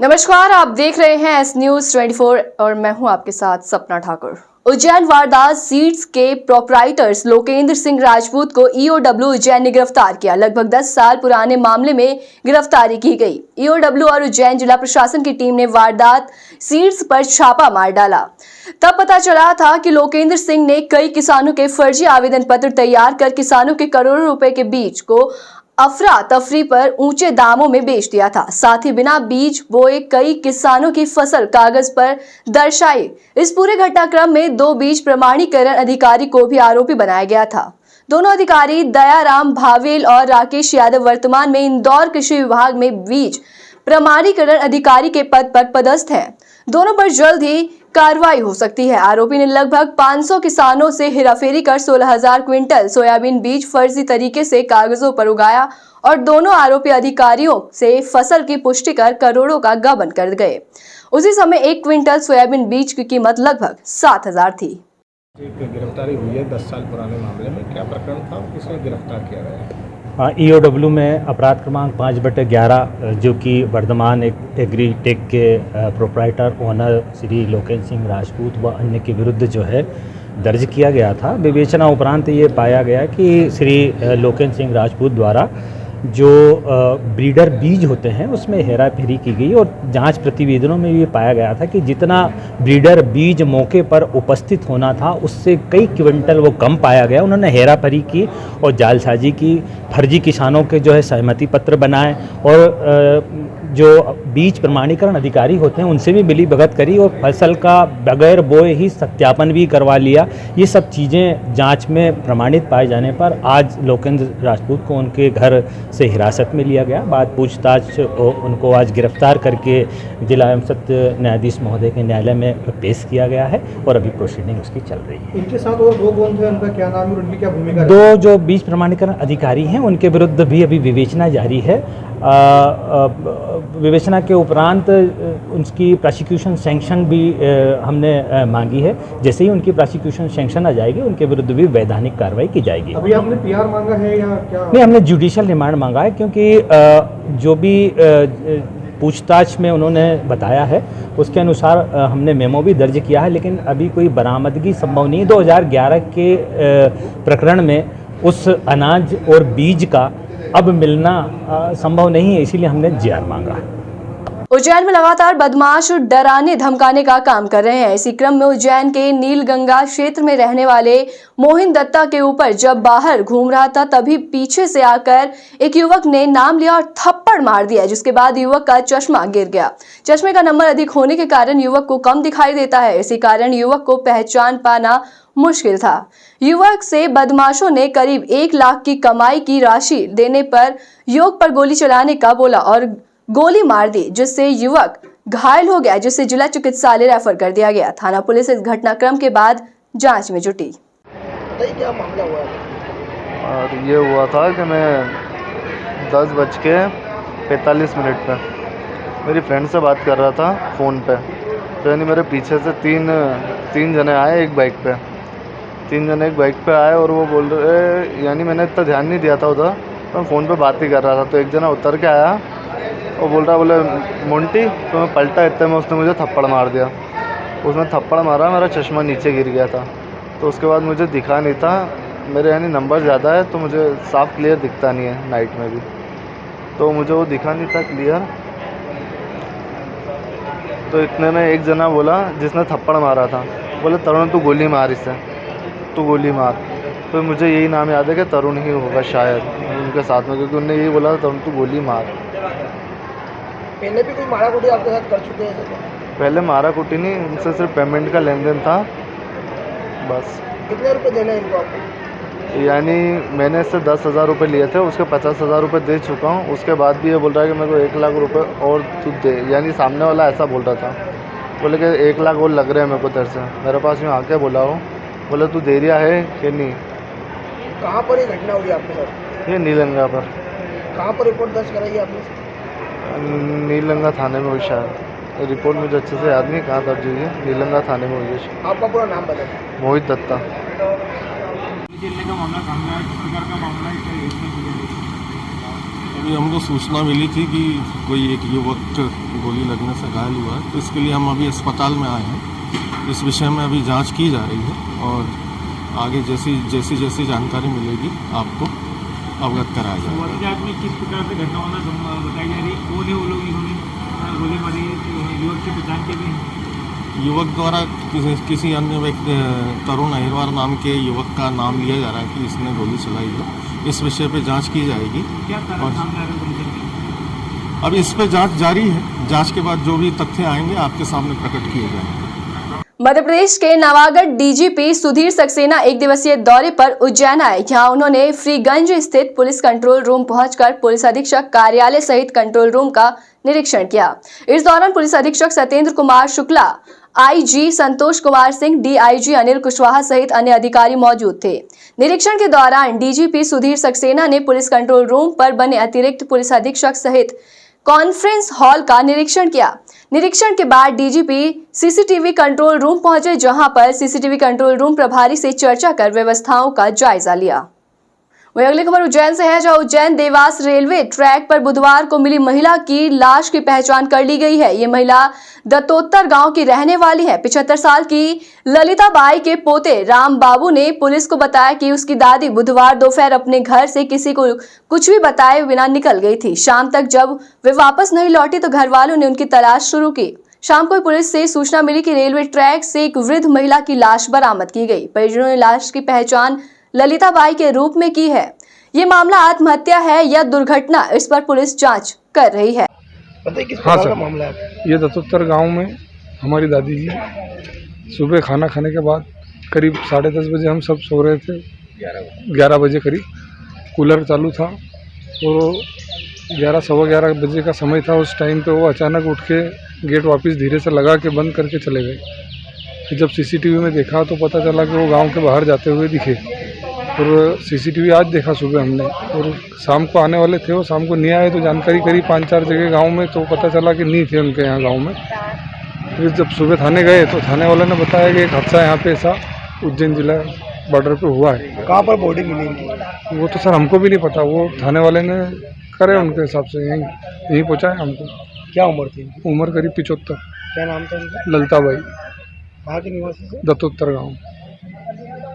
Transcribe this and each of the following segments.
नमस्कार, आप देख रहे हैं एस न्यूज 24 और मैं हूं आपके साथ सपना ठाकुर। उज्जैन वारदात सीड्स के प्रोपराइटर्स लोकेंद्र सिंह राजपूत को ईओडब्ल्यू उज्जैन ने गिरफ्तार किया। लगभग 10 साल पुराने मामले में गिरफ्तारी की गई। ईओडब्ल्यू और उज्जैन जिला प्रशासन की टीम ने वारदात सीड्स पर छापा मार डाला। तब पता चला था कि लोकेंद्र सिंह ने कई किसानों के फर्जी आवेदन पत्र तैयार कर किसानों के करोड़ों रुपए के बीज को अफरा तफरी पर ऊंचे दामों में बेच दिया था। साथ ही बिना बीज बोए कई किसानों की फसल कागज पर दर्शाई। इस पूरे घटनाक्रम में 2 बीज प्रमाणीकरण अधिकारी को भी आरोपी बनाया गया था। दोनों अधिकारी दयाराम भावेल और राकेश यादव वर्तमान में इंदौर कृषि विभाग में बीज प्रमाणीकरण अधिकारी के पद पर पदस्थ हैं। दोनों पर जल्द ही कार्रवाई हो सकती है। आरोपी ने लगभग 500 किसानों से हेराफेरी कर 16,000 क्विंटल सोयाबीन बीज फर्जी तरीके से कागजों पर उगाया और दोनों आरोपी अधिकारियों से फसल की पुष्टि कर करोड़ों का गबन कर गए। उसी समय 1 क्विंटल सोयाबीन बीज की कीमत लगभग 7,000 थी। गिरफ्तारी हुई है 10 साल पुराने मामले में, क्या प्रकरण था, किसने गिरफ्तार किया गया? ईओडब्ल्यू में अपराध क्रमांक 5/11 जो कि वर्धमान एग्रीटेक के प्रोपराइटर ओनर श्री लोकेंद्र सिंह राजपूत व अन्य के विरुद्ध जो है दर्ज किया गया था। विवेचना उपरांत ये पाया गया कि श्री लोकेंद्र सिंह राजपूत द्वारा जो ब्रीडर बीज होते हैं उसमें हेरा फेरी की गई और जांच प्रतिवेदनों में ये पाया गया था कि जितना ब्रीडर बीज मौके पर उपस्थित होना था उससे कई क्विंटल वो कम पाया गया। उन्होंने हेरा फेरी की और जालसाजी की, फर्जी किसानों के जो है सहमति पत्र बनाए और जो बीज प्रमाणीकरण अधिकारी होते हैं उनसे भी मिली भगत करी और फसल का बगैर बोए ही सत्यापन भी करवा लिया। ये सब चीज़ें जांच में प्रमाणित पाए जाने पर आज लोकेंद्र राजपूत को उनके घर से हिरासत में लिया गया। बाद पूछताछ उनको आज गिरफ्तार करके जिला एवं सत्र न्यायाधीश महोदय के न्यायालय में पेश किया गया है और अभी प्रोसीडिंग उसकी चल रही है। इनके साथ और 2 कौन थे, उनका क्या नाम है और उनकी क्या भूमिका? 2 जो बीज प्रमाणीकरण अधिकारी हैं उनके विरुद्ध भी अभी विवेचना जारी है। विवेचना के उपरांत उनकी प्रोसिक्यूशन सैंक्शन भी हमने मांगी है। जैसे ही उनकी प्रोसिक्यूशन सैंक्शन आ जाएगी उनके विरुद्ध भी वैधानिक कार्रवाई की जाएगी। अभी आपने पीआर मांगा है या क्या? नहीं, हमने जुडिशियल रिमांड मांगा है क्योंकि जो भी पूछताछ में उन्होंने बताया है उसके अनुसार हमने मेमो भी दर्ज किया है, लेकिन अभी कोई बरामदगी संभव नहीं। 2011 के प्रकरण में उस अनाज और बीज का अब मिलना संभव नहीं है, इसीलिए हमने जीआर मांगा है। उज्जैन में लगातार बदमाश डराने धमकाने का काम कर रहे हैं। इसी क्रम में उज्जैन के नीलगंगा क्षेत्र में रहने वाले मोहित दत्ता के ऊपर जब बाहर घूम रहा था तभी पीछे से आकर एक युवक ने नाम लिया और थप्पड़ मार दिया, जिसके बाद युवक का चश्मा गिर गया। चश्मे का नंबर अधिक होने के कारण युवक को कम दिखाई देता है। इसी कारण युवक को पहचान पाना मुश्किल था। युवक से बदमाशों ने करीब 1 लाख की कमाई की राशि देने पर युवक पर गोली चलाने का बोला और गोली मार दी, जिससे युवक घायल हो गया, जिसे जिला चिकित्सालय रेफर कर दिया गया। थाना पुलिस इस घटनाक्रम के बाद जांच में जुटी। क्या मामला हुआ? और ये हुआ था कि मैं 10:45 पे मेरी फ्रेंड से बात कर रहा था फ़ोन पे, तो यानी मेरे पीछे से तीन जने आए एक बाइक पे। 3 जने एक बाइक पे आए और वो बोल रहे, यानी मैंने इतना ध्यान नहीं दिया था उधर, मैं फ़ोन पे बात ही कर रहा था। तो एक जना उतर के आया और बोले मोंटी, तो मैं पलटा, इतने में उसने मुझे थप्पड़ मार दिया। उसने थप्पड़ मारा, मेरा चश्मा नीचे गिर गया था। तो उसके बाद मुझे दिखा नहीं था, मेरे यानी नंबर ज़्यादा है तो मुझे साफ़ क्लियर दिखता नहीं है नाइट में भी, तो मुझे वो दिखा नहीं था क्लियर। तो इतने में एक जना बोला जिसने थप्पड़ मारा था, बोले तरुण तू गोली मार, इसे तू गोली मार। तो मुझे यही नाम याद है कि तरुण ही होगा शायद उनके साथ में, क्योंकि उन्होंने यही बोला तरुण तू गोली मार। पहले भी कोई मारा कुटी आपके साथ कर चुके हैं? पहले मारा कुटी नहीं, उनसे सिर्फ पेमेंट का लेन देन था बस। कितने रुपए देने इनको आपको? यानी मैंने इससे 10,000 रुपये लिए थे, उसके 50,000 रुपये दे चुका हूँ। उसके बाद भी ये बोल रहा है कि मेरे को 1 लाख रुपये और तू दे, यानी सामने वाला ऐसा बोल रहा था। बोले कि 1 लाख और लग रहे हैं मेरे को तेरे से। मेरे पास यूँ आके बोला हो, बोले तू दे रिया है कि नहीं। कहाँ पर ये घटना हुई आपके साथ? ये नीलगंगा पर। कहाँ पर रिपोर्ट दर्ज कराई आपने? नीलगंगा थाने में हुई शायद, रिपोर्ट मुझे अच्छे से याद नहीं कहाँ दर्ज हुई है। नीलगंगा थाने में हुई है। आपका पूरा नाम बताइए। मोहित दत्ता। का मामला सामने आया, किस प्रकार का मामला है? अभी हमको सूचना मिली थी कि कोई एक युवक गोली लगने से घायल हुआ है, तो इसके लिए हम अभी अस्पताल में आए हैं। इस विषय में अभी जांच की जा रही है और आगे जैसी जानकारी मिलेगी आपको अवगत कराया जाएगा। वारदात में किस प्रकार से घटना होना बताई जा रही है? कौन है वो लोग जिन्होंने गोली मारी? युवक की पहचान की गई? युवक द्वारा किसी अन्य व्यक्ति तरुण अहिरवार नाम के युवक का नाम लिया जा रहा है कि इसने गोली चलाई है। इस विषय पे जांच की जाएगी। क्या कारण सामने आ रहा है? अब इस पे जांच जारी है। जांच के बाद जो भी तथ्य आएंगे आपके सामने प्रकट किए जाएंगे। मध्य प्रदेश के नवागढ़ डीजीपी सुधीर सक्सेना एक दिवसीय दौरे पर उज्जैन आए। यहाँ उन्होंने फ्रीगंज स्थित पुलिस कंट्रोल रूम पहुंचकर पुलिस अधीक्षक कार्यालय सहित कंट्रोल रूम का निरीक्षण किया। इस दौरान पुलिस अधीक्षक सत्येंद्र कुमार शुक्ला, आईजी संतोष कुमार सिंह, डीआईजी अनिल कुशवाहा सहित अन्य अधिकारी मौजूद थे। निरीक्षण के दौरान डीजीपी सुधीर सक्सेना ने पुलिस कंट्रोल रूम पर बने अतिरिक्त पुलिस अधीक्षक सहित कॉन्फ्रेंस हॉल का निरीक्षण किया। निरीक्षण के बाद डीजीपी सीसीटीवी कंट्रोल रूम पहुंचे, जहां पर सीसीटीवी कंट्रोल रूम प्रभारी से चर्चा कर व्यवस्थाओं का जायजा लिया। वही अगली खबर उज्जैन से है, जहां उज्जैन देवास रेलवे ट्रैक पर बुधवार को मिली महिला की लाश की पहचान कर ली गई है। ये महिला दत्तोत्तर गांव की रहने वाली है। 75 साल की ललिता बाई के पोते राम बाबू ने पुलिस को बताया कि उसकी दादी बुधवार दोपहर अपने घर से किसी को कुछ भी बताए बिना निकल गई थी। शाम तक जब वे वापस नहीं लौटी तो घर वालों ने उनकी तलाश शुरू की। शाम को पुलिस से सूचना मिली कि रेलवे ट्रैक से एक वृद्ध महिला की लाश बरामद की गई। परिजनों ने लाश की पहचान ललिता बाई के रूप में की है। ये मामला आत्महत्या है या दुर्घटना, इस पर पुलिस जांच कर रही है। हाँ सर, मामला है ये दत्तोत्तर गांव में हमारी दादी जी सुबह खाना खाने के बाद करीब 10:30 बजे हम सब सो रहे थे। 11 बजे करीब कूलर चालू था और 11 सवा 11 बजे का समय था। उस टाइम पे वो अचानक उठ के गेट वापस धीरे से लगा के बंद करके चले गए। फिर जब सीसीटीवी में देखा तो पता चला कि वो गांव के बाहर जाते हुए दिखे। और सीसीटीवी आज देखा सुबह हमने, और शाम को आने वाले थे, वो शाम को नहीं आए तो जानकारी करी 5-4 जगह गांव में, तो पता चला कि नहीं थे उनके यहाँ गांव में। फिर जब सुबह थाने गए तो थाने वाले ने बताया कि एक हादसा यहाँ पे ऐसा उज्जैन जिला बॉर्डर पे हुआ है। कहाँ पर बॉडी मिली? वो तो सर हमको भी नहीं पता, वो थाने वाले ने करे उनके हिसाब से यहीं पहुँचाए हमको। क्या उम्र थी? उम्र करीब 75। क्या नाम था उनका? ललिता बाई, कहाँ के निवासी से? दत्तोत्तर गाँव।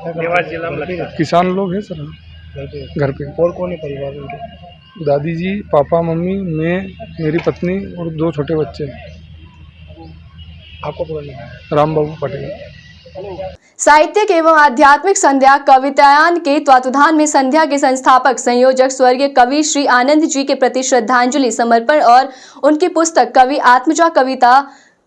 देवास जिला में लगता है। किसान लोग हैं सर घर पे। और कौन है परिवार में उनके? दादी जी, पापा, मम्मी, मैं, मेरी पत्नी और 2 छोटे बच्चे। आपको पूरा नाम? राम बाबू पटेल। साहित्यिक एवं आध्यात्मिक संध्या कवितायान के तत्वावधान में संध्या के संस्थापक संयोजक स्वर्गीय कवि श्री आनंद जी के प्रति श्रद्धांजलि समर्पण और उनकी पुस्तक कवि आत्मजा कविता,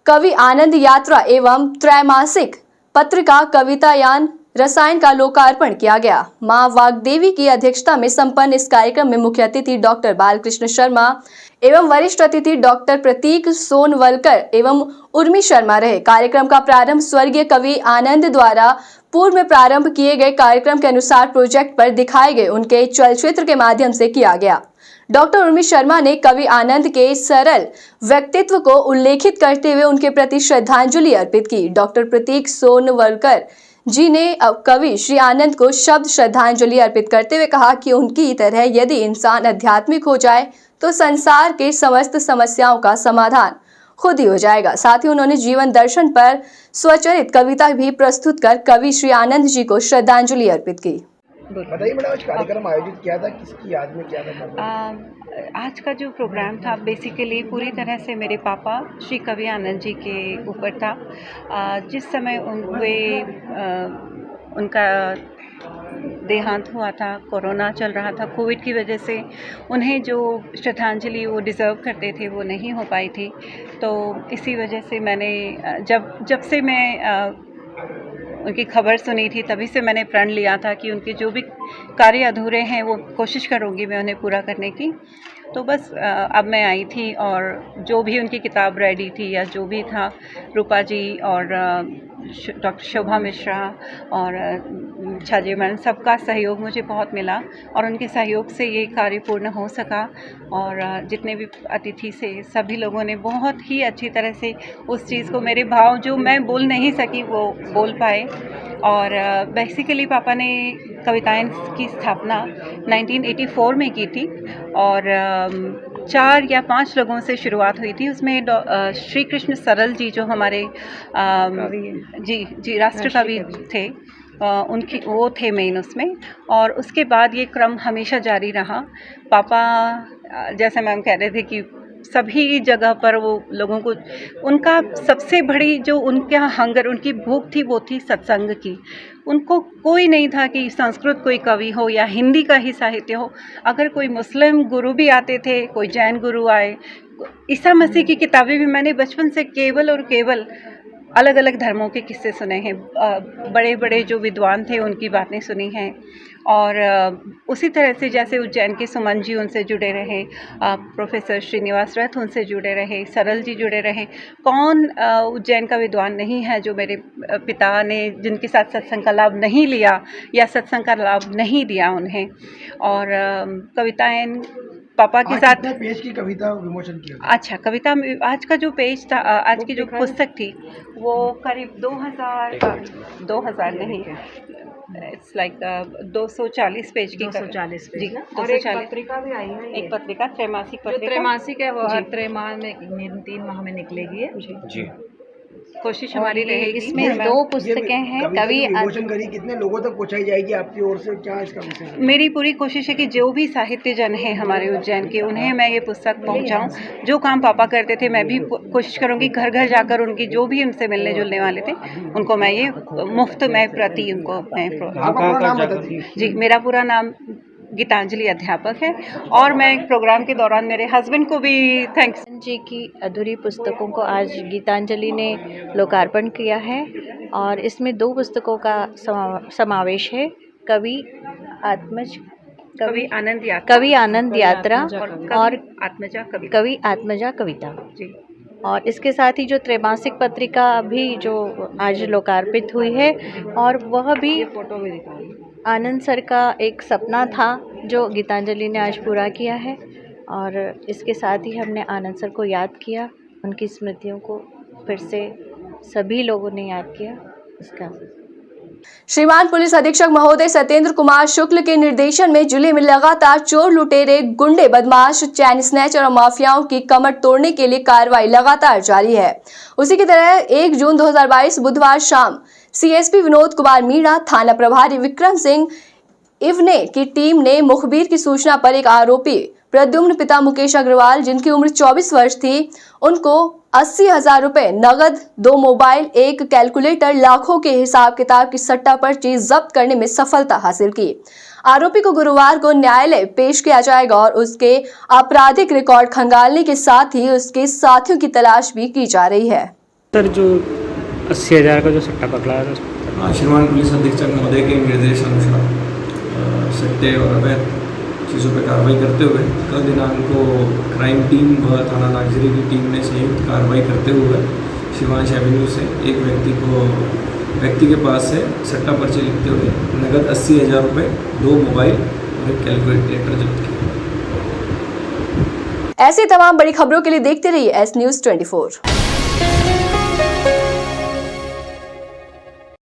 कवि आनंद यात्रा एवं त्रैमासिक पत्रिका कवितायान रसायन का लोकार्पण किया गया। मां वाग्देवी की अध्यक्षता में संपन्न इस कार्यक्रम में मुख्य अतिथि डॉक्टर बालकृष्ण शर्मा एवं वरिष्ठ अतिथि डॉक्टर प्रतीक सोनवलकर एवं उर्मी शर्मा रहे। कार्यक्रम का प्रारंभ स्वर्गीय कवि आनंद द्वारा पूर्व में प्रारंभ किए गए कार्यक्रम के अनुसार प्रोजेक्ट पर दिखाए गए उनके चलचित्र के माध्यम से किया गया। डॉक्टर उर्मी शर्मा ने कवि आनंद के सरल व्यक्तित्व को उल्लेखित करते हुए उनके प्रति श्रद्धांजलि अर्पित की। डॉक्टर प्रतीक सोनवलकर जी ने कवि श्री आनंद को शब्द श्रद्धांजलि अर्पित करते हुए कहा कि उनकी तरह यदि इंसान आध्यात्मिक हो जाए तो संसार के समस्त समस्याओं का समाधान खुद ही हो जाएगा। साथ ही उन्होंने जीवन दर्शन पर स्वचरित कविता भी प्रस्तुत कर कवि श्री आनंद जी को श्रद्धांजलि अर्पित की। बताइए मैडम, आज कार्यक्रम आयोजित किया था, किसकी याद में किया था? आज का जो प्रोग्राम था बेसिकली पूरी तरह से मेरे पापा श्री कवि आनंद जी के ऊपर था। जिस समय उनका देहांत हुआ था, कोरोना चल रहा था, कोविड की वजह से उन्हें जो श्रद्धांजलि वो डिज़र्व करते थे वो नहीं हो पाई थी। तो इसी वजह से मैंने जब से मैं उनकी खबर सुनी थी तभी से मैंने प्रण लिया था कि उनके जो भी कार्य अधूरे हैं वो कोशिश करूँगी मैं उन्हें पूरा करने की। तो बस अब मैं आई थी और जो भी उनकी किताब रेडी थी या जो भी था, रूपा जी और डॉक्टर शोभा मिश्रा और छाजे मैडम, सबका सहयोग मुझे बहुत मिला और उनके सहयोग से ये कार्य पूर्ण हो सका। और जितने भी अतिथि से सभी लोगों ने बहुत ही अच्छी तरह से उस चीज़ को, मेरे भाव जो मैं बोल नहीं सकी वो बोल पाए। और बेसिकली पापा ने कविताएं की स्थापना 1984 में की थी और 4 या 5 लोगों से शुरुआत हुई थी। उसमें श्री कृष्ण सरल जी जो हमारे जी राष्ट्र कवि थे, उनकी वो थे मेन उसमें। और उसके बाद ये क्रम हमेशा जारी रहा। पापा जैसे मैम कह रहे थे कि सभी जगह पर वो लोगों को, उनका सबसे बड़ी जो उनका हंगर, उनकी भूख थी, वो थी सत्संग की। उनको कोई नहीं था कि संस्कृत कोई कवि हो या हिंदी का ही साहित्य हो। अगर कोई मुस्लिम गुरु भी आते थे, कोई जैन गुरु आए, ईसा मसीह की किताबें भी मैंने बचपन से केवल और केवल अलग अलग धर्मों के किस्से सुने हैं। बड़े बड़े जो विद्वान थे उनकी बातें सुनी हैं। और उसी तरह से जैसे उज्जैन के सुमन जी उनसे जुड़े रहे, प्रोफेसर श्रीनिवास रथ उनसे जुड़े रहे, सरल जी जुड़े रहे। कौन उज्जैन का विद्वान नहीं है जो मेरे पिता ने, जिनके साथ सत्संग का लाभ नहीं लिया या सत्संग का लाभ नहीं दिया उन्हें। और कविताएं पापा के साथ पेज की कविता विमोचन किया। अच्छा, कविता आज का जो पेज था, आज की जो पुस्तक थी, वो करीब 2000 नहीं, इट्स लाइक 240 पेज की। 240 पेज जी, और एक पत्रिका भी आई है। एक पत्रिका, त्रैमासिक पत्रिका, त्रैमासिक है, वो हर त्रैमाह में 3 माह में निकलेगी जी। कोशिश हमारी रहेगी। इसमें 2 पुस्तकें हैं। कवि विमोचन करी, कितने लोगों तक पहुंचाई जाएगी आपकी ओर से, क्या इसका विषय है? मेरी पूरी कोशिश है कि जो भी साहित्य जन हैं हमारे उज्जैन के, उन्हें मैं ये पुस्तक पहुंचाऊं। जो काम पापा करते थे, मैं भी कोशिश करूंगी घर घर जाकर उनकी जो भी उनसे मिलने जुलने वाले थे, उनको मैं ये मुफ्त में प्रति उनको मैं जी। मेरा पूरा नाम गीतांजलि अध्यापक है और मैं प्रोग्राम के दौरान मेरे हस्बैंड को भी थैंक्स जी की अधूरी पुस्तकों को आज गीतांजलि ने लोकार्पण किया है। और इसमें 2 पुस्तकों का समावेश है। कवि आनंद यात्रा और कवि आत्मजा कविता जी। और इसके साथ ही जो त्रैमासिक पत्रिका भी जो आज लोकार्पित हुई है, और वह भी आनंद सर का एक सपना था जो गीतांजलि ने आज पूरा किया है। और इसके साथ ही हमने आनंद सर को याद किया, उनकी स्मृतियों को फिर से सभी लोगों ने याद किया। इसका श्रीमान पुलिस अधीक्षक महोदय सत्येंद्र कुमार शुक्ल के निर्देशन में जिले में लगातार चोर, लुटेरे, गुंडे, बदमाश, चैन स्नैचर और माफियाओं की कमर तोड़ने के लिए कार्रवाई लगातार जारी है। उसी की तरह 1 जून 2022 बुधवार शाम सीएसपी विनोद कुमार मीणा, थाना प्रभारी विक्रम सिंह इवने की टीम ने मुखबिर की सूचना पर एक आरोपी प्रद्युम्न पिता मुकेश अग्रवाल, जिनकी उम्र 24 वर्ष थी, उनको 80,000 रुपए नगद, 2 मोबाइल, 1 कैलकुलेटर, लाखों के हिसाब किताब की सट्टा पर्ची जब्त करने में सफलता हासिल की। आरोपी को गुरुवार को न्यायालय पेश किया जाएगा और उसके आपराधिक रिकॉर्ड खंगालने के साथ ही उसके साथियों की तलाश भी की जा रही है। सर, जो 80,000 का जो सट्टा पकड़ा है, श्रीमान पुलिस अधीक्षक महोदय के निर्देशानुसार सट्टे और अवैध चीज़ों पर कार्रवाई करते हुए कल दिनांक को क्राइम टीम व थाना नागजरी की टीम ने संयुक्त कार्रवाई करते हुए शिवांश एवेन्यू से एक व्यक्ति के पास से सट्टा पर्ची लिखते हुए नगद 80,000 रुपये, 2 मोबाइल और 1 कैलकुलेटर जब्त किया। ऐसी तमाम बड़ी खबरों के लिए देखते रहिए एस न्यूज़ 24।